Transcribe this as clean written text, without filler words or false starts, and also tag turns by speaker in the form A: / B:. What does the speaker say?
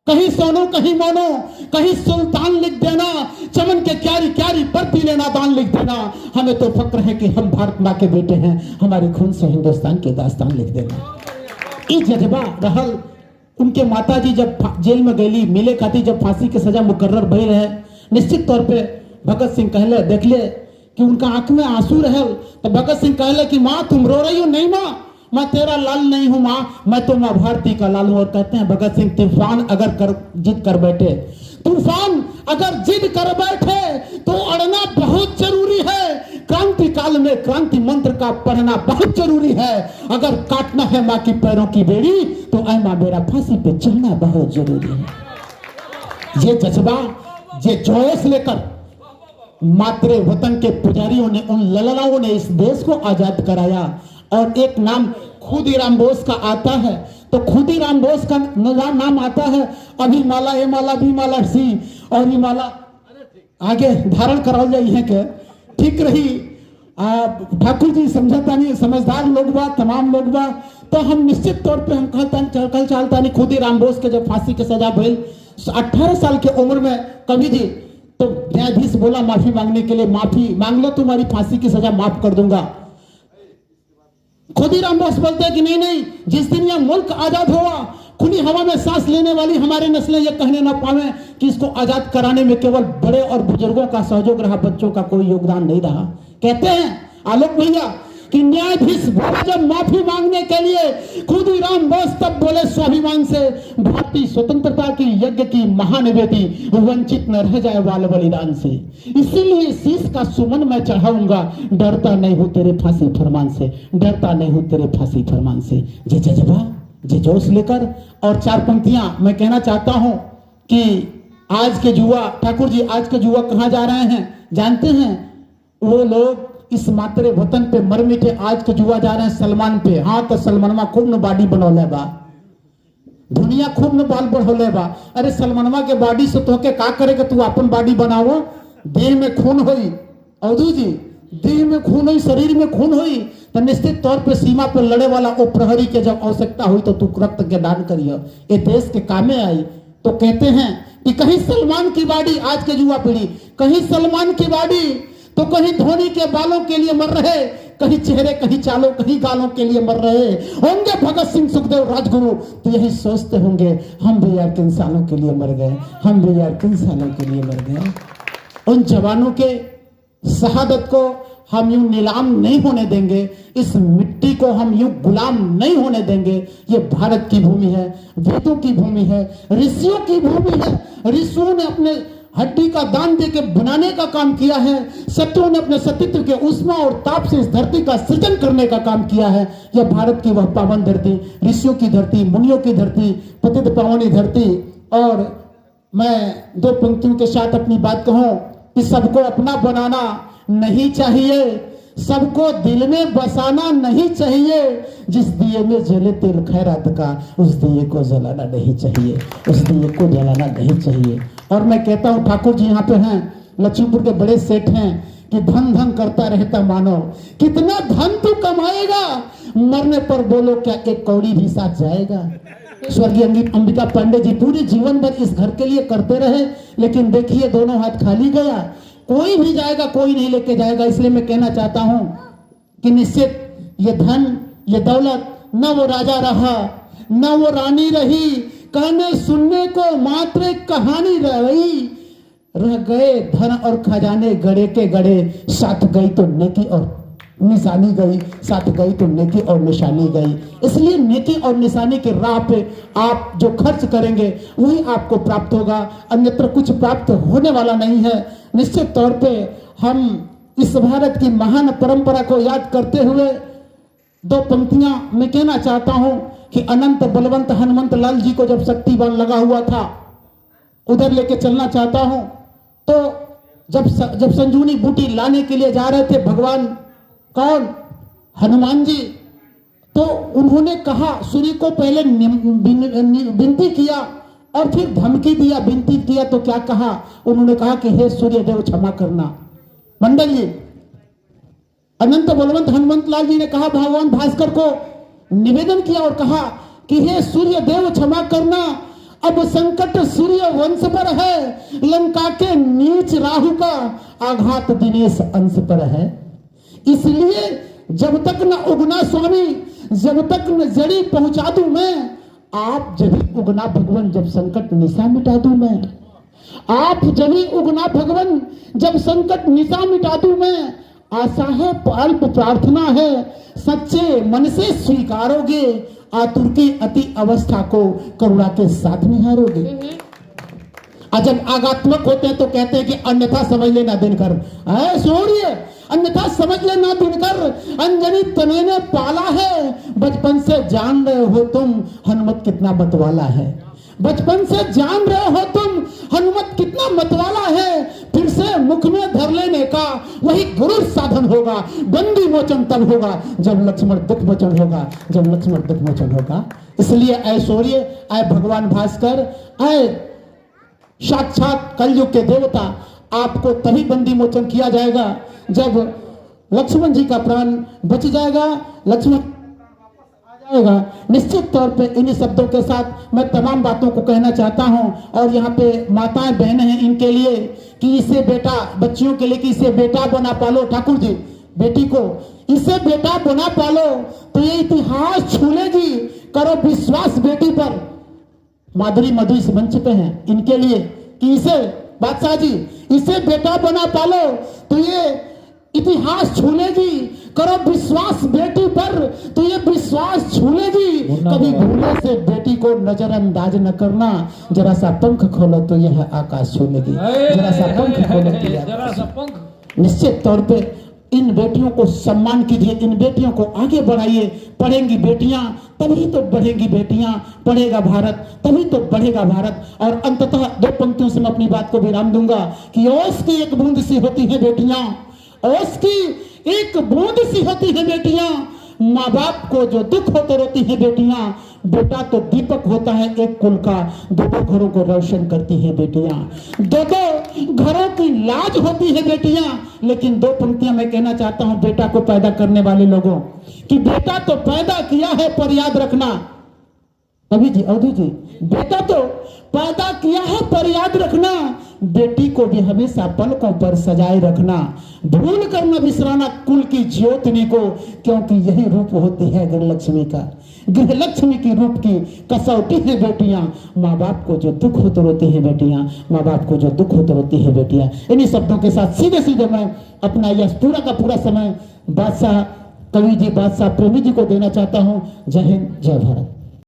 A: कहीं सोनो कहीं मोनो, कहीं सुल्तान लिख देना, चमन के क्यारी क्यारी पर पी लेना दान लिख देना। हमें तो फक्र है कि हम भारत माँ के बेटे हैं, हमारे खून से हिंदुस्तान की दास्तान लिख देना। ये जज्बा रहल। उनके माताजी जब जेल में गईली मिले खाती, जब फांसी की सजा मुकर्रर भई रहे, निश्चित तौर पे भगत सिंह कहले देख ले कि उनका आंख में आंसू रहल। तो भगत सिंह कहले कि माँ तुम रो रही हो? नहीं माँ, मैं तेरा लाल नहीं हूं माँ, मैं तो माँ भारती का लाल हूं। और कहते हैं भगत सिंह तूफान अगर जिद कर बैठे, तूफान अगर जिद कर बैठे तो अड़ना बहुत जरूरी है। क्रांति काल में क्रांति मंत्र का पढ़ना बहुत जरूरी है। अगर काटना है माँ की पैरों की बेड़ी तो ऐ माँ मेरा फांसी पे चढ़ना बहुत जरूरी है। ये जज्बा, ये जोश लेकर मातृ वतन के पुजारियों ने, उन ललनाओं ने इस देश को आजाद कराया। और एक नाम खुदीराम बोस का आता है, तो खुदीराम बोस का नाम आता है। अभी माला ए माला भी माला सी और ये माला आगे धारण कराओ जाइए के ठीक रही। ठाकुर जी समझता नहीं, समझदार लोग बा, तमाम लोग बा। तो हम निश्चित तौर पे हम कल चालता नहीं। खुदीराम बोस के जब फांसी की सजा भइल 18 साल की उम्र में, कवि जी तो न्यायाधीश बोला माफी मांगने के लिए, माफी मांग लो तुम्हारी फांसी की सजा माफ कर दूंगा। खुदीराम बोस बोलते हैं कि नहीं नहीं, जिस दिन यह मुल्क आजाद हुआ, खुली हवा में सांस लेने वाली हमारी नस्लें यह कहने ना पावे कि इसको आजाद कराने में केवल बड़े और बुजुर्गों का सहयोग रहा, बच्चों का कोई योगदान नहीं रहा। कहते हैं आलोक भैया कि न्यायाधीश बोला जब माफी मांगने के लिए, खुदीराम बोस तब बोले स्वाभिमान से, भारतीय स्वतंत्रता की यज्ञ की महान बेटी वंचित न रह जाए बाल बलिदान से। इसीलिए शीश का सुमन मैं चढ़ाऊंगा, डरता नहीं हूं तेरे फांसी फरमान से, डरता नहीं हूं तेरे फांसी फरमान से। ये जज्बा, ये जोश लेकर। और 4 पंक्तियां मैं कहना चाहता हूं कि आज के युवा, ठाकुर जी आज के युवा कहां जा रहे हैं जानते हैं? वो लोग इस मातृ वतन पे मर मिटे आज के युवा जा रहे हैं सलमान पे। हाँ तो सलमानवा खूब न बॉडी बनौले बा, दुनिया खूब न बाल बढ़ौले बा। अरे सलमानवा के बॉडी से तो के का करेगा, तू अपन बॉडी बनावो। देह में खून होई, अवधू जी देह में खून होई, शरीर में खून होई, तो निश्चित तौर पे सीमा पर लड़े वाला ओ प्रहरी के जब आवश्यकता हुई तो तू रक्त के दान करियो, ये देश के कामे आई। तो कहते हैं कि कहीं सलमान की बॉडी, आज के युवा पीढ़ी कहीं सलमान की बॉडी तो कहीं धोनी के बालों के लिए मर रहे, कहीं चेहरे कहीं चालों कहीं गालों के लिए मर रहे होंगे भगत सिंह सुखदेव राजगुरु। तो यही सोचते होंगे हम भी यार किन सालों के लिए मर गए, हम भी यार किन सालों के लिए मर गए। उन जवानों के शहादत को हम यूं नीलाम नहीं होने देंगे, इस मिट्टी को हम यूं गुलाम नहीं होने देंगे। ये भारत की भूमि है, वेदों की भूमि है, ऋषियों की भूमि है। ऋषियों ने अपने हड्डी का दान देके बनाने का काम किया है, सत्यों ने अपने सतीत्व के उष्मा और ताप से इस धरती का सृजन करने का काम किया है। यह भारत की वह पावन धरती, ऋषियों की धरती, मुनियों की धरती, पतित पावनी धरती। और मैं 2 पंक्तियों के साथ अपनी बात कहूं कि सबको अपना बनाना नहीं चाहिए, सबको दिल में बसाना नहीं चाहिए। जिस दिए में जले तेल खैरात का, उस दिए को जलाना नहीं चाहिए, उस दिए को जलाना नहीं चाहिए। और मैं कहता हूं ठाकुर जी यहाँ पे हैं, लक्ष्मीपुर के बड़े सेठ हैं, कि धन धन करता रहता मानो, कितना धन तू कमाएगा, मरने पर बोलो क्या एक कौड़ी भी साथ जाएगा। स्वर्गीय अंबिका पांडे जी पूरे जीवन भर इस घर के लिए करते रहे, लेकिन देखिए दोनों हाथ खाली गया, कोई भी जाएगा कोई नहीं लेके जाएगा। इसलिए मैं कहना चाहता हूं कि निश्चित ये धन ये दौलत, न वो राजा रहा न वो रानी रही, कहने सुनने को मात्र एक कहानी रही। रह गए धन और खजाने गड़े के गड़े, साथ गई तो नेकी और निशानी गई, साथ गई तो नेकी और निशानी गई। इसलिए नेकी और निशानी के राह पे आप जो खर्च करेंगे वही आपको प्राप्त होगा, अन्यत्र कुछ प्राप्त होने वाला नहीं है। निश्चित तौर पे हम इस भारत की महान परंपरा को याद करते हुए 2 पंक्तियां मैं कहना चाहता हूं कि अनंत बलवंत हनुमंत लाल जी को जब शक्तिबाण लगा हुआ था उधर लेके चलना चाहता हूं। तो जब संजीवनी बूटी लाने के लिए जा रहे थे भगवान कौन, हनुमान जी, तो उन्होंने कहा, सूर्य को पहले विनती किया और फिर धमकी दिया, विनती किया तो क्या कहा, उन्होंने कहा कि हे सूर्य देव क्षमा करना। मंडल जी, अनंत बलवंत हनुमंत लाल जी ने कहा, भगवान भास्कर को निवेदन किया और कहा कि हे सूर्य देव क्षमा करना, अब संकट सूर्य वंश पर है, लंका के नीच राहु का आघात दिनेश अंश पर है। इसलिए जब तक न उगना स्वामी, जब तक न जड़ी पहुंचा दूं मैं, आप जब ही उगना भगवान जब संकट निशा मिटा दूं मैं। आप जब ही उगना भगवान जब संकट निशा मिटा दूं मैं। आशा है अल्प प्रार्थना है, सच्चे मन से स्वीकारोगे, आतुर की अति अवस्था को करुणा के साथ निहारोगे। जब आगात्मक होते हैं तो कहते हैं कि अन्यथा समझ लेना दिनकर, छोड़िए अन्यथा समझ लेना दिनकर, अंजनी तने ने पाला है, बचपन से जान रहे हो तुम हनुमत कितना मतवाला है। बचपन से जान रहे हो तुम हनुमत कितना मतवाला है। फिर से मुख में धर लेने का वही गुरु साधन होगा। बंदी मोचन तब होगा जब लक्ष्मण दुख मोचन होगा, जब लक्ष्मण दुख मोचन होगा। इसलिए ऐश्वर्य आए भगवान भास्कर, आए साक्षात कलयुग के देवता, आपको तभी बंदी मोचन किया जाएगा जब लक्ष्मण जी का प्राण बच जाएगा, लक्ष्मण आएगा। निश्चित तौर पे इन्हीं शब्दों के साथ मैं तमाम बातों को कहना चाहता हूं। और यहाँ पे माताएं बहनें हैं इनके लिए कि इसे बेटा, बच्चियों के लिए कि इसे बेटा बना पालो। ठाकुर जी बेटी को इसे बेटा बना पालो तो ये इतिहास छू लेगी, करो विश्वास बेटी पर। माधुरी मधु इस मंच पे हैं इनके लिए कि इसे बादशाह जी इसे बेटा बना पालो तो ये इतिहास छू लेगी, करो विश्वास बेटी पर तो ये विश्वास छू लेगी। कभी भूले से बेटी को नजरअंदाज न करना, जरा सा पंख खोलो तो यह आकाश छू लेगी। जरा सा पंख खोलो तो जरा सा पंख। निश्चित तौर पे इन बेटियों को सम्मान कीजिए, इन बेटियों को आगे बढ़ाइए। पढ़ेंगी बेटियां तभी तो बढ़ेंगी बेटियां, पढ़ेगा भारत तभी तो बढ़ेगा भारत। और अंततः दो पंक्तियों से मैं अपनी बात को विराम दूंगा कि ओस की एक बूंद सी होती है बेटियां, ओस की एक बूंद सी होती है बेटियां। माँ बाप को जो दुख होते रोती है बेटियां, बेटा तो दीपक होता है एक कुल का, दो दो घरों को रोशन करती है बेटियां, दो दो घरों की लाज होती है बेटियां। लेकिन दो पंक्तियां मैं कहना चाहता हूं बेटा को पैदा करने वाले लोगों कि बेटा तो पैदा किया है पर याद रखना, अभी जी अवधि जी, बेटा तो पैदा किया है पर याद रखना, बेटी को भी हमेशा पलकों पर सजाए रखना, भूल कर न बिसराना कुल की ज्योतिनी को, क्योंकि यही रूप होती है गृहलक्ष्मी का। गृहलक्ष्मी की रूप की कसौटी है बेटियां। माँ बाप को जो दुख होते रोती है बेटियां, माँ बाप को जो दुख होते रोती है बेटियां। इन्हीं शब्दों के साथ सीधे सीधे मैं अपना यह पूरा का पूरा समय बादशाह कवि जी, बादशाह प्रेमी जी को देना चाहता हूं। जय हिंद, जय भारत।